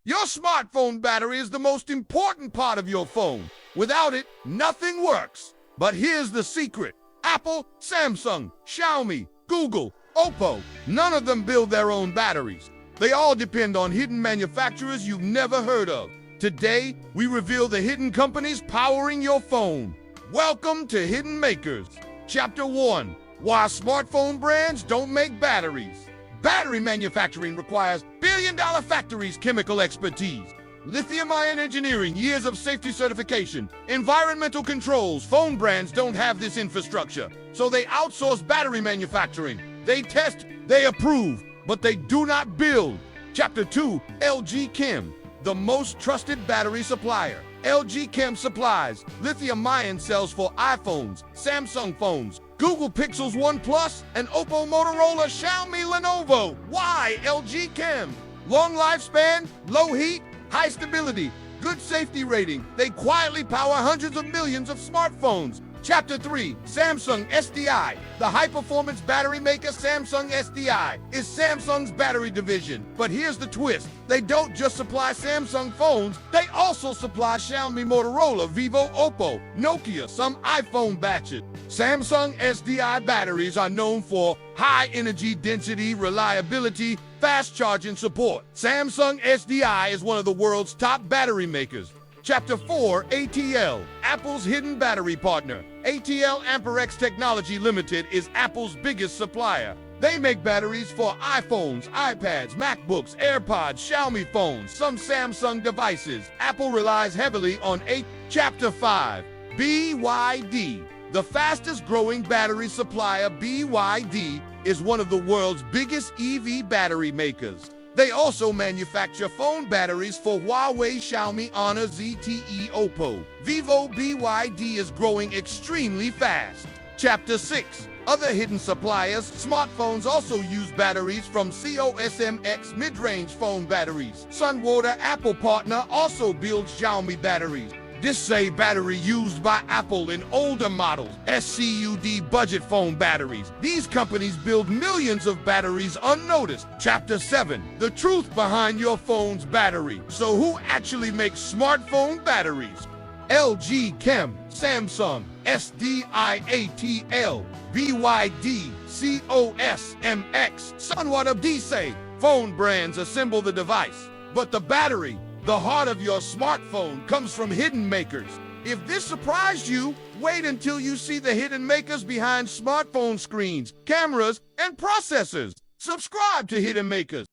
Your smartphone battery is the most important part of your phone. Without it, nothing works. But here's the secret. Apple, Samsung, Xiaomi, Google, Oppo, none of them build their own batteries. They all depend on hidden manufacturers you've never heard of. Today, we reveal the hidden companies powering your phone. Welcome to Hidden Makers. Chapter 1. Why smartphone brands don't make batteries. Battery manufacturing requires billion-dollar factories' chemical expertise. Lithium-ion engineering, years of safety certification, environmental controls. Phone brands don't have this infrastructure, so they outsource battery manufacturing. They test, they approve, but they do not build. Chapter 2. LG Chem, the most trusted battery supplier. LG Chem supplies lithium-ion cells for iPhones, Samsung phones, Google Pixels 1 Plus, and Oppo, Motorola, Xiaomi, Lenovo. Why LG Chem? Long lifespan, low heat, high stability, good safety rating. They quietly power hundreds of millions of smartphones. Chapter 3. Samsung SDI. The high-performance battery maker Samsung SDI is Samsung's battery division. But here's the twist. They don't just supply Samsung phones, they also supply Xiaomi, Motorola, Vivo, Oppo, Nokia, some iPhone batches. Samsung SDI batteries are known for high energy density, reliability, fast charging support. Samsung SDI is one of the world's top battery makers. Chapter 4. ATL, Apple's hidden battery partner. ATL Amperex Technology Limited is Apple's biggest supplier. They make batteries for iPhones, iPads, MacBooks, AirPods, Xiaomi phones, some Samsung devices. Apple relies heavily on Chapter 5. BYD, the fastest growing battery supplier. BYD is one of the world's biggest EV battery makers. They also manufacture phone batteries for Huawei, Xiaomi, Honor, ZTE, Oppo, Vivo. BYD is growing extremely fast. Chapter 6. Other hidden suppliers. Smartphones also use batteries from COSMX mid-range phone batteries. Sunwoda, Apple partner, also builds Xiaomi batteries. Desay battery used by Apple in older models. SCUD budget phone batteries. These companies build millions of batteries unnoticed. Chapter 7. The truth behind your phone's battery. So who actually makes smartphone batteries? LG Chem, Samsung, SDIATL, BYD, COSMX, Sunwoda Desay. Phone brands assemble the device, but the battery, the heart of your smartphone, comes from hidden makers. If this surprised you, wait until you see the hidden makers behind smartphone screens, cameras, and processors. Subscribe to Hidden Makers.